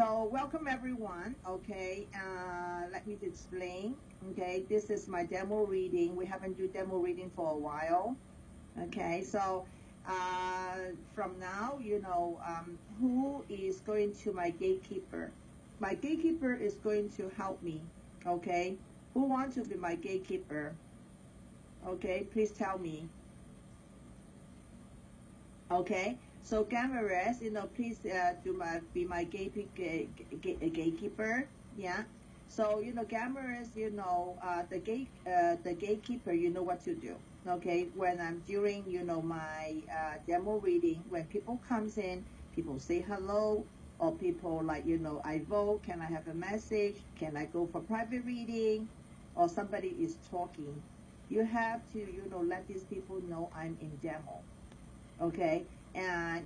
So welcome everyone. Okay, let me explain. Okay, this is my demo reading. We haven't do demo reading for a while. Okay, so from now, who is going to my gatekeeper? My gatekeeper is going to help me. Okay, who wants to be my gatekeeper? Okay, please tell me. Okay, so Gamares, please be my gatekeeper. Yeah. So Gamares, the gatekeeper, you know what to do. Okay, when I'm during my demo reading, when people comes in, people say hello, or people like I vote. Can I have a message? Can I go for private reading? Or somebody is talking. You have to let these people know I'm in demo. Okay, and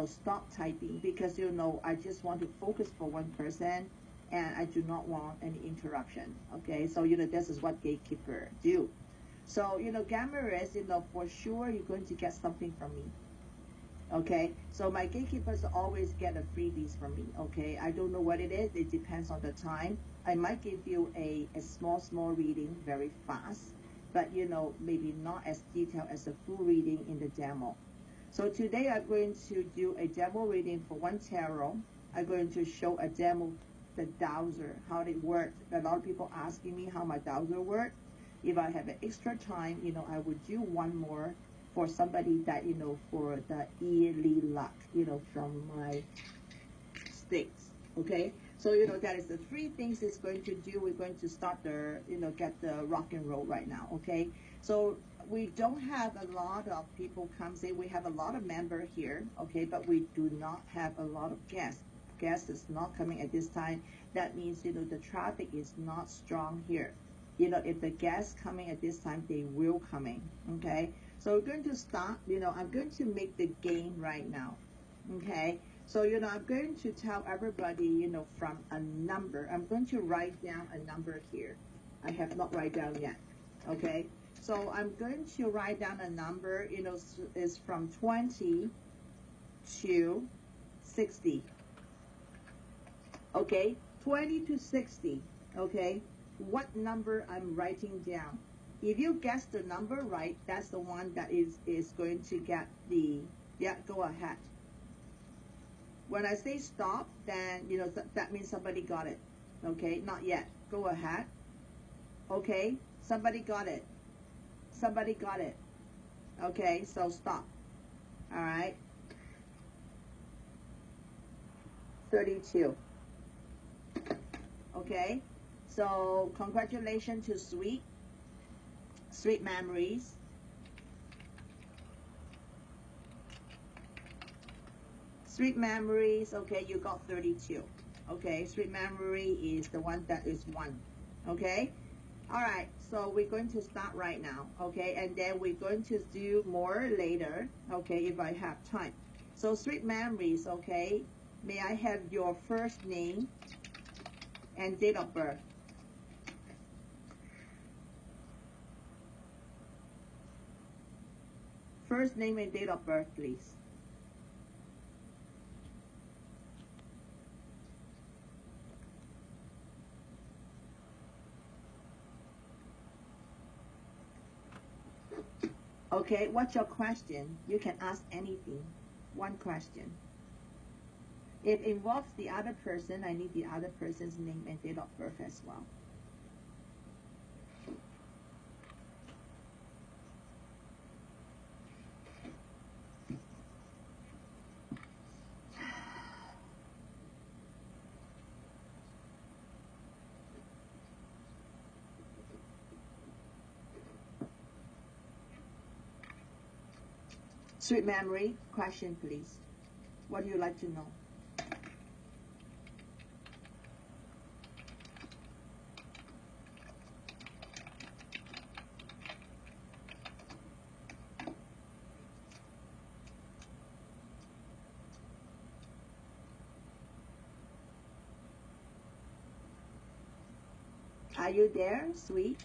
stop typing, because I just want to focus for one person, and I do not want any interruption. Okay, so this is what gatekeeper do. So Gamaris, for sure you're going to get something from me. Okay, so my gatekeepers always get a freebies from me. Okay, I don't know what it is, it depends on the time. I might give you a small reading very fast, but maybe not as detailed as a full reading in the demo. So today I'm going to do a demo reading for one tarot. I'm going to show a demo, the dowser, how it works. A lot of people asking me how my dowser works. If I have an extra time, I would do one more for somebody that, for the yearly luck, from my sticks. Okay, so that is the three things it's going to do. We're going to start the get the rock and roll right now. Okay, so we don't have a lot of people comes in. We have a lot of members here. Okay, but we do not have a lot of guests. Guests is not coming at this time. That means the traffic is not strong here. If the guests coming at this time, they will coming. Okay, so we're going to start. I'm going to make the game right now. Okay, so I'm going to tell everybody from a number. I'm going to write down a number here. I have not write down yet. Okay, so I'm going to write down a number. Is from 20 to 60. Okay, 20 to 60. Okay, what number I'm writing down? If you guess the number right, that's the one that is going to get the, yeah, go ahead. When I say stop, then that means somebody got it. Okay, not yet. Go ahead. Okay, somebody got it. Somebody got it. Okay, so stop. All right. 32. Okay, so congratulations to Sweet Memories. Sweet Memories, okay, you got 32. Okay, Sweet Memory is the one that is 1. Okay, all right, so we're going to start right now. Okay, and then we're going to do more later. Okay, if I have time. So Sweet Memories, okay, may I have your first name and date of birth? First name and date of birth, please. Okay, what's your question? You can ask anything. One question. It involves the other person. I need the other person's name and date of birth as well. Sweet Memory, question please. What do you like to know? Are you there, Sweet?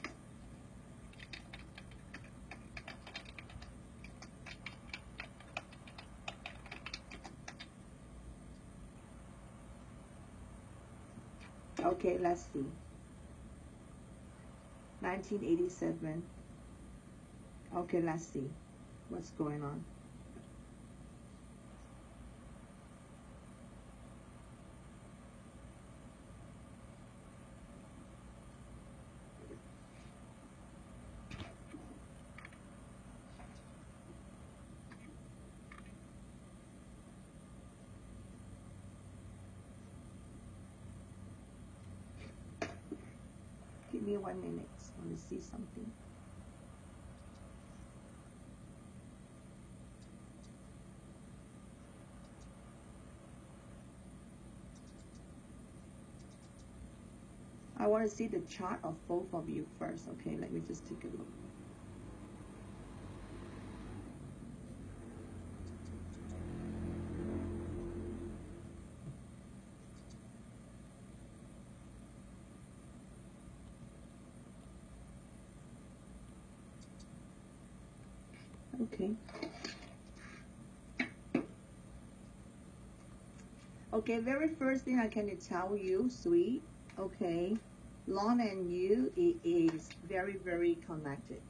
Okay, let's see. 1987. Okay, let's see what's going on. Give me 1 minute. I want to see something. I want to see the chart of both of you first. Okay, let me just take a look. Okay. Okay, very first thing I can tell you, sweet, okay, Lon and you, it is very, very connected,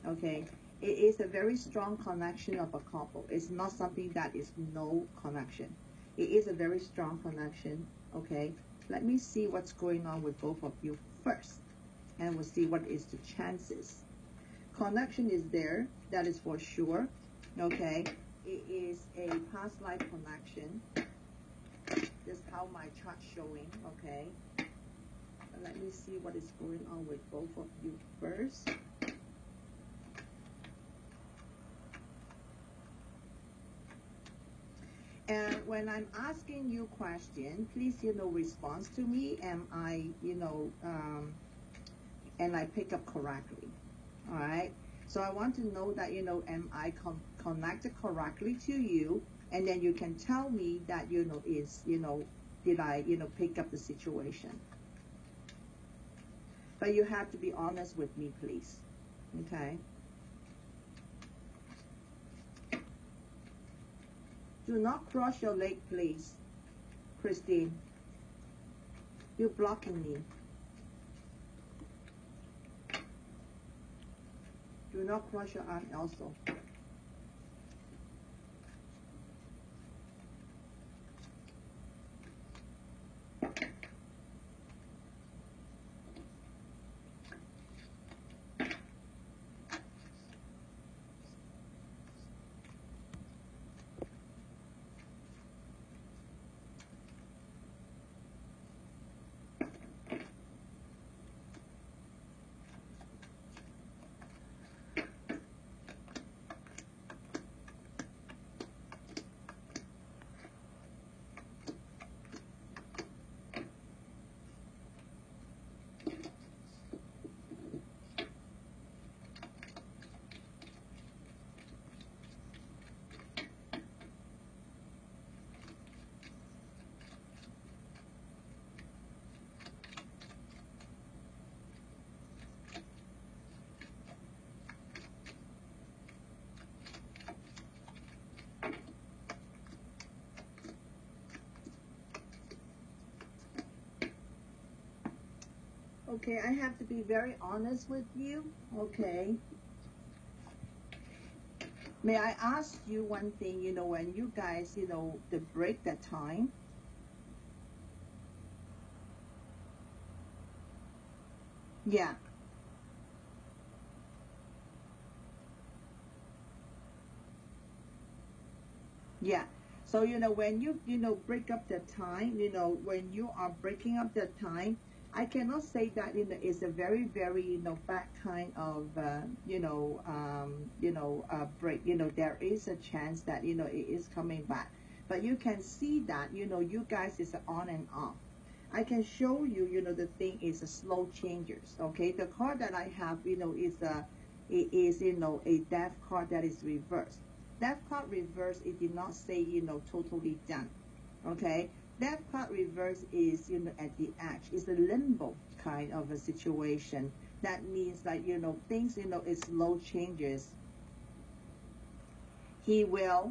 okay? It is a very strong connection of a couple. It's not something that is no connection. It is a very strong connection, okay? Let me see what's going on with both of you first, and we'll see what is the chances. Connection is there, that is for sure, okay? It is a past life connection. This is how my chart's showing, okay? Let me see what is going on with both of you first. And when I'm asking you question, please, respond to me, and I, and I pick up correctly, all right? So I want to know that, am I connected correctly to you? And then you can tell me that, did I, pick up the situation? But you have to be honest with me, please, okay? Do not cross your leg, please, Christine. You're blocking me. Do not cross your arm also. Okay, I have to be very honest with you, okay? May I ask you one thing, when you guys, the break that time? Yeah. Yeah. So, when you, break up the time, when you are breaking up the time, I cannot say that, it's a very, very, bad kind of, break. There is a chance that, it is coming back. But you can see that, you guys is on and off. I can show you, the thing is a slow changes, okay? The card that I have, is a death card that is reversed. Death card reverse, it did not say, totally done, okay? Death card reverse is, at the edge. It's a limbo kind of a situation. That means that, things, is slow changes. He will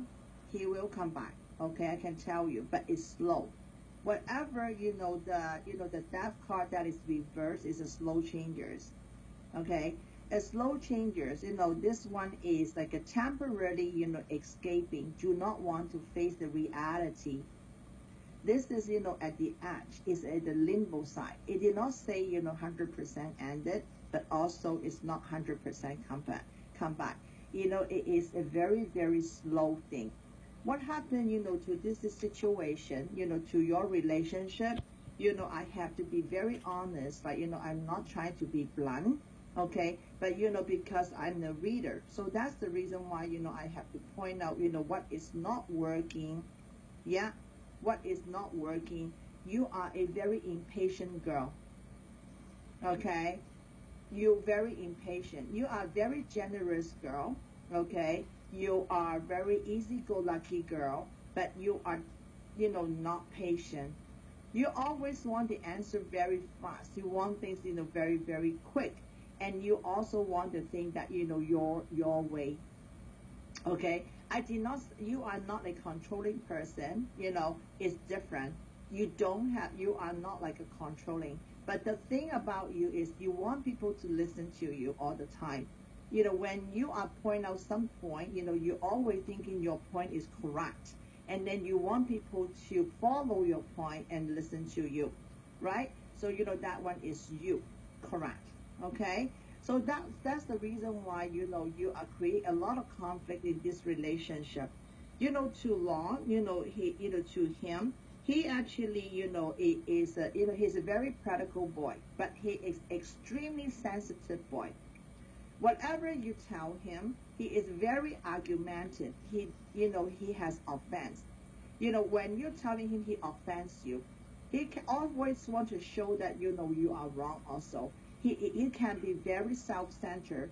come back, okay? I can tell you, but it's slow, Whatever, the death card that is reversed is a slow changers. Okay, a slow changers, this one is like a temporarily, escaping, do not want to face the reality. This is, at the edge, is at the limbo side. It did not say, 100% ended, but also it's not 100% come back. It is a very, very slow thing. What happened, to this situation, to your relationship, I have to be very honest, like, I'm not trying to be blunt, okay, but, because I'm the reader. So that's the reason why, I have to point out, what is not working. Yeah, what is not working. You are a very impatient girl, okay? You're very impatient. You are a very generous girl, okay? You are very easy-go-lucky girl, but you are, not patient. You always want the answer very fast. You want things, very, very quick. And you also want the thing that, your way. Okay, you are not a controlling person, it's different. You are not like a controlling. But the thing about you is you want people to listen to you all the time. When you are pointing out some point, you're always thinking your point is correct. And then you want people to follow your point and listen to you, right? So, that one is you, correct, okay? So that's the reason why, you are creating a lot of conflict in this relationship. Too long, to him, he actually, he's a very practical boy, but he is extremely sensitive boy. Whatever you tell him, he is very argumentative. He has offense. When you're telling him he offends you, he can always want to show that, you are wrong also. He can be very self-centered.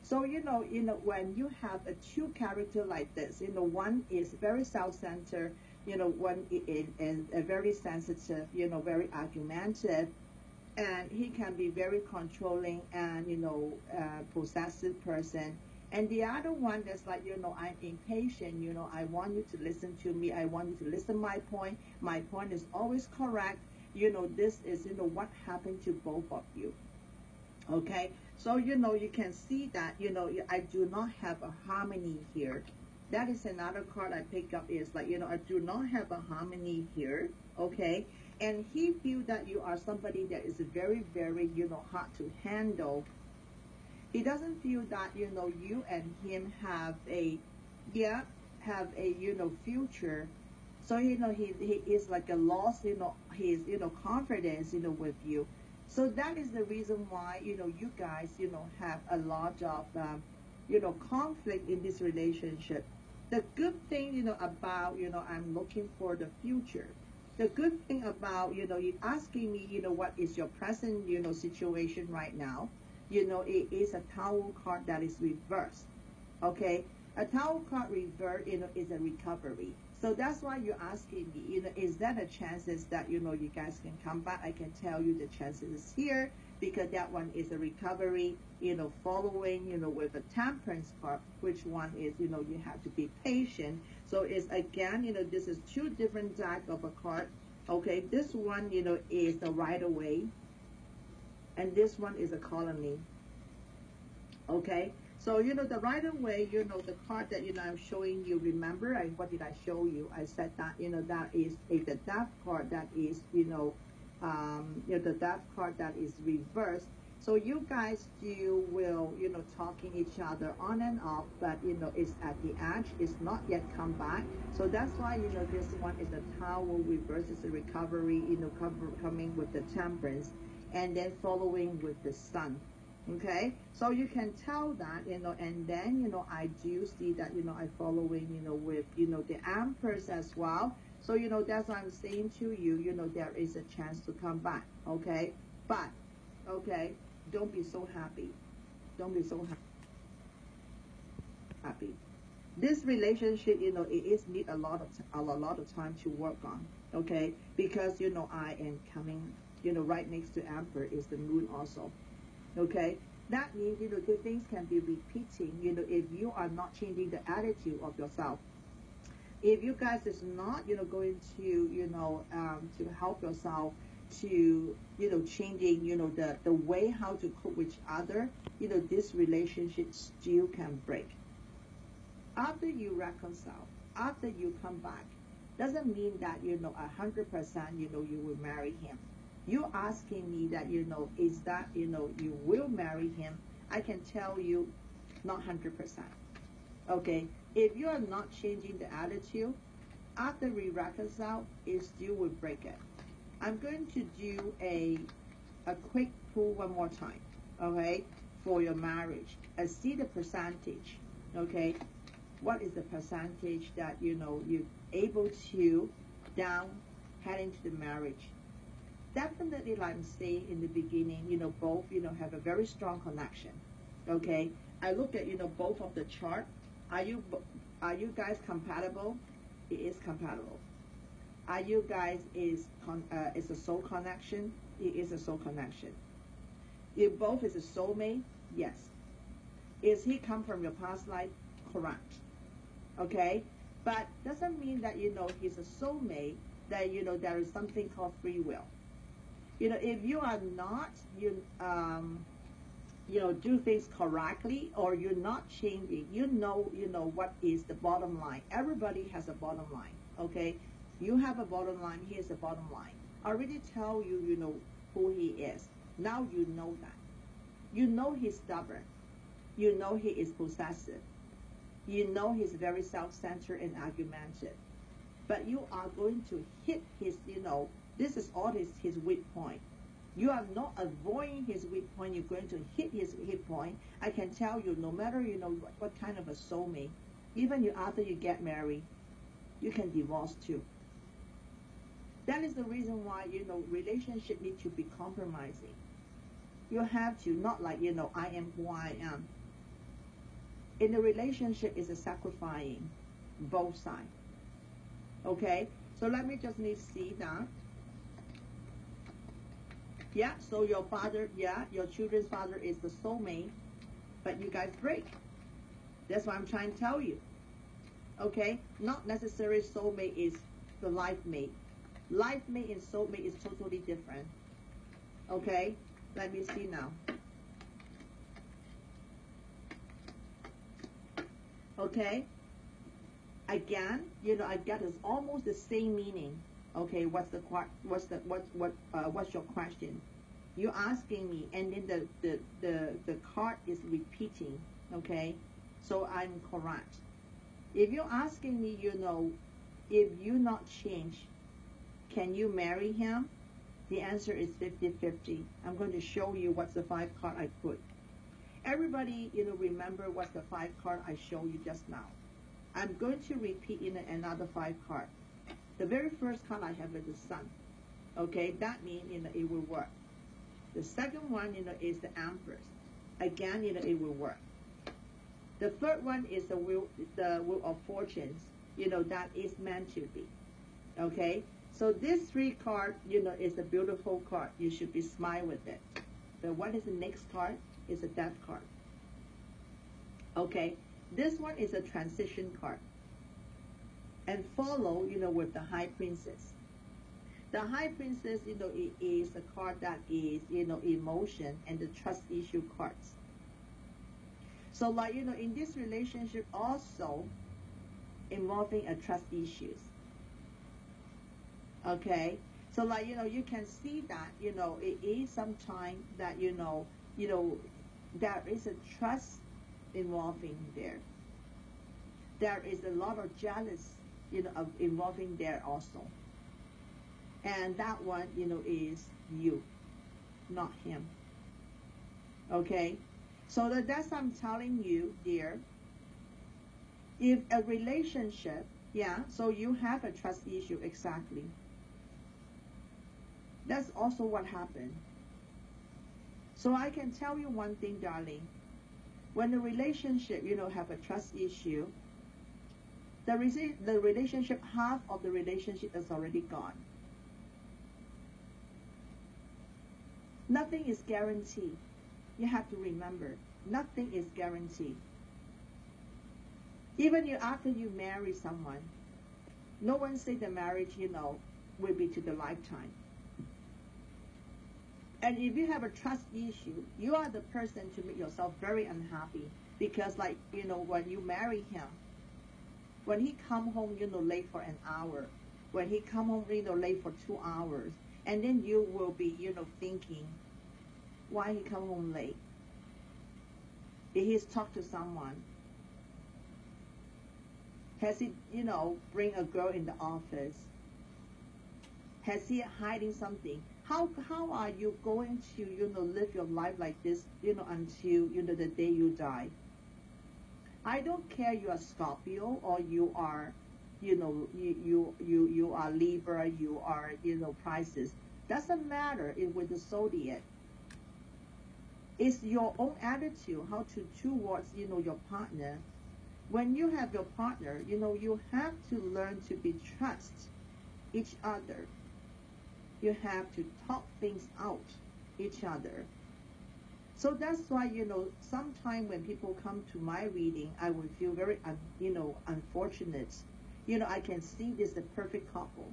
So, when you have a two character like this, one is very self-centered, one is very sensitive, very argumentative, and he can be very controlling and, possessive person. And the other one that's like, I'm impatient, I want you to listen to me. I want you to listen to my point. My point is always correct. This is, what happened to both of you. Okay, so you can see that I do not have a harmony here. That is another card I pick up, is like, I do not have a harmony here. Okay, and he feel that you are somebody that is very, very, hard to handle. He doesn't feel that, you and him have a, future. So, he is like a loss, his, confidence, with you. So that is the reason why, you guys, have a lot of, conflict in this relationship. The good thing, about, I'm looking for the future. The good thing about, you asking me, what is your present, situation right now, it is a Tower card that is reversed. Okay, a Tower card reversed, is a recovery. So that's why you're asking me, is that a chances that, you guys can come back? I can tell you the chances is here, because that one is a recovery, following, with a temperance card, which one is, you have to be patient. So it's again, this is two different type of a card. Okay, this one, is the right away, and this one is a colony. Okay, so, the right away, the card that, I'm showing you, remember, what did I show you? I said that, that is the death card that is, the death card that is reversed. So you guys still will, talking each other on and off, but, it's at the edge, it's not yet come back. So that's why, this one is the Tower reverse, is the recovery, coming with the temperance, and then following with the Sun. Okay, so you can tell that, and then, I do see that, I following, with, the Empress as well. So, that's what I'm saying to you, there is a chance to come back. Okay, but, okay, don't be so happy. Don't be so happy. This relationship, it is need a lot of time to work on. Okay, because, I am coming, right next to Emperor is the Moon also. Okay, that means, the things can be repeating, if you are not changing the attitude of yourself. If you guys is not, going to, to help yourself to, changing, the way how to cope with each other, this relationship still can break. After you reconcile, after you come back, doesn't mean that, 100%, you will marry him. You asking me that, is that, you will marry him, I can tell you, not 100%. Okay? If you are not changing the attitude, after we reconcile, it still will break it. I'm going to do a quick pull one more time, okay, for your marriage. I see the percentage, okay? What is the percentage that, you're able to down head into the marriage? Definitely, like I'm saying in the beginning, both, have a very strong connection, okay? I look at, both of the chart. Are you guys compatible? It is compatible. Are you guys is a soul connection? It is a soul connection. If both is a soulmate, yes. Is he come from your past life? Correct. Okay, but doesn't mean that he's a soulmate. That there is something called free will. If you are not do things correctly, or you're not changing, what is the bottom line. Everybody has a bottom line, okay? You have a bottom line, here's a bottom line. I already tell you, who he is. Now you know that. You know he's stubborn. You know he is possessive. You know he's very self-centered and argumentative. But you are going to hit his, this is all his weak point. You are not avoiding his weak point. You're going to hit his weak point. I can tell you, no matter, what kind of a soulmate, even after you get married, you can divorce too. That is the reason why, relationship need to be compromising. You have to, not like, I am who I am. In a relationship, is a sacrificing both sides. Okay? So let me just need to see that. Yeah, so your father, your children's father is the soulmate, but you guys break. That's what I'm trying to tell you. Okay? Not necessarily soulmate is the life mate. Life mate and soulmate is totally different. Okay? Let me see now. Okay? Again, I get it's almost the same meaning. Okay, what's your question? You're asking me, and then the card is repeating. Okay, so I'm correct. If you're asking me, if you not change, can you marry him? The answer is 50-50. I'm going to show you what's the 5 card I put. Everybody, remember what's the 5 card I showed you just now. I'm going to repeat another 5 card. The very first card I have is the sun. Okay, that means, it will work. The second one, is the Empress. Again, it will work. The third one is the wheel of fortunes. That is meant to be. Okay, so this 3 card, is a beautiful card. You should be smile with it. But what is the next card? Is a death card. Okay, this one is a transition card. And follow, with the High Princess. The High Princess, it is a card that is, emotion and the trust issue cards. So, like, in this relationship also involving a trust issues. Okay? So, like, you can see that, it is sometimes that, there is a trust involving there. There is a lot of jealous, of involving there also. And that one, is you, not him. Okay? So that's I'm telling you, dear. If a relationship, so you have a trust issue, exactly. That's also what happened. So I can tell you one thing, darling. When the relationship, have a trust issue, the relationship, half of the relationship is already gone. Nothing is guaranteed. You have to remember, nothing is guaranteed. Even after you marry someone, No one say the marriage, will be to the lifetime. And if you have a trust issue, you are the person to make yourself very unhappy because, like, when you marry him, when he come home, late for an hour, when he come home, late for 2 hours, and then you will be, thinking, why he come home late? Did he talk to someone? Has he, bring a girl in the office? Has he hiding something? How are you going to, live your life like this, until, the day you die? I don't care you are Scorpio or you are, you are Libra, you are, Pisces. Doesn't matter with the zodiac. It's your own attitude, how to towards, your partner. When you have your partner, you have to learn to be trust each other. You have to talk things out each other. So that's why, sometimes when people come to my reading, I would feel very, unfortunate. I can see this the perfect couple.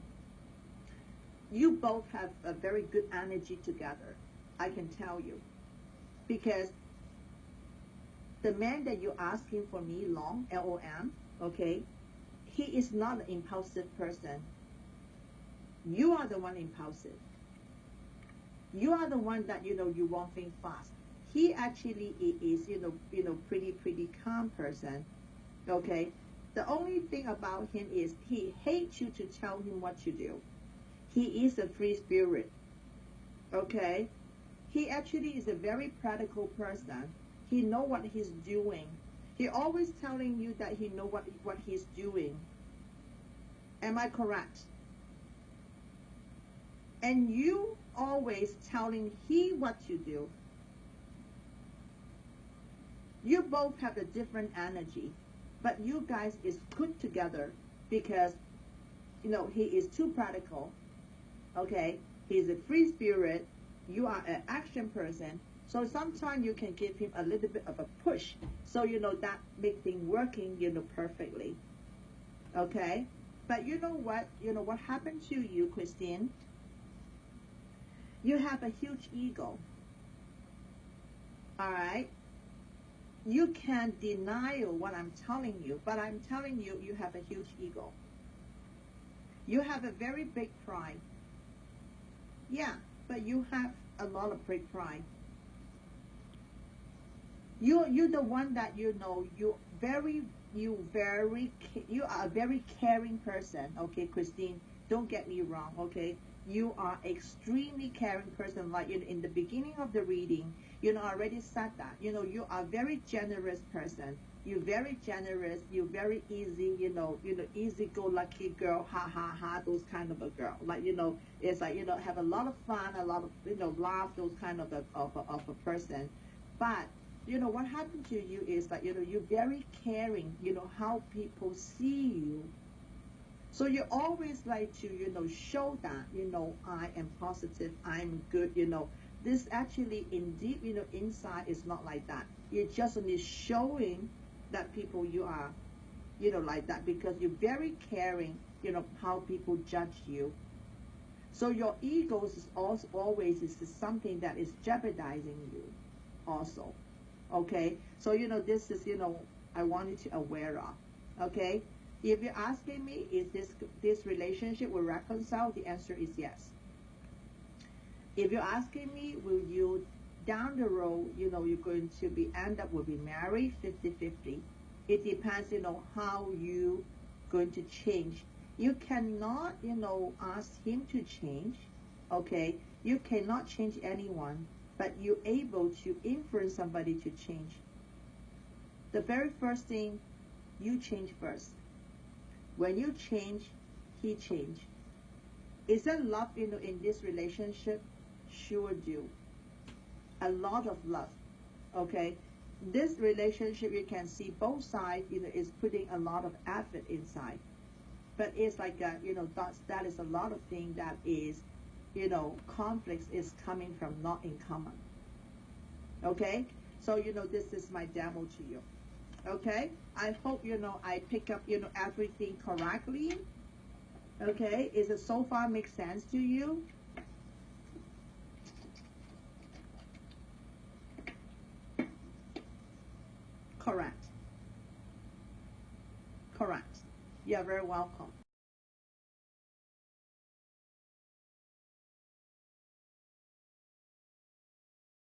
You both have a very good energy together, I can tell you. Because the man that you're asking for me, Long, L-O-M, okay, he is not an impulsive person. You are the one impulsive. You are the one that, you want things fast. He actually is, pretty calm person, okay? The only thing about him is he hates you to tell him what to do. He is a free spirit, okay? He actually is a very practical person. He know what he's doing. He always telling you that he know what he's doing. Am I correct? And you always telling he what to do. You both have a different energy, but you guys is good together because, he is too practical, okay? He's a free spirit. You are an action person. So sometimes you can give him a little bit of a push. So, that make things working, perfectly. Okay? But you know what? What happened to you, Christine? You have a huge ego. All right? You can't deny what I'm telling you, but I'm telling you, you have a huge ego. You have a very big pride. Yeah, but you have a lot of big pride. You're the one that you are a very caring person, okay, Christine? Don't get me wrong, okay? You are extremely caring person. Like in the beginning of the reading, I already said that. You are very generous person. You're very generous. You're very easy. Easy-go-lucky girl. Ha ha ha. Those kind of a girl. Like it's like have a lot of fun, a lot of laugh. Those kind of a person. But what happened to you is that you're very caring. How people see you. So you always like to, show that, I am positive, I'm good, This actually, in deep, inside is not like that. You're just only showing that people you are, like that because you're very caring, how people judge you. So your ego is also always is something that is jeopardizing you also, okay? So, this is, I want you to aware of, okay? If you're asking me, is this relationship will reconcile? The answer is yes. If you're asking me, will you down the road, you're going to end up will be married 50-50. It depends, how you going to change. You cannot, ask him to change. Okay, you cannot change anyone, but you're able to influence somebody to change. The very first thing, you change first. When you change, he change. Is there love, in this relationship? Sure do. A lot of love. Okay? This relationship, you can see both sides, is putting a lot of effort inside. But it's like, that is a lot of things that is, conflicts is coming from not in common. Okay? So, this is my demo to you. Okay, I hope I pick up everything correctly. Okay, is it so far make sense to you? Correct. Correct. You're very welcome.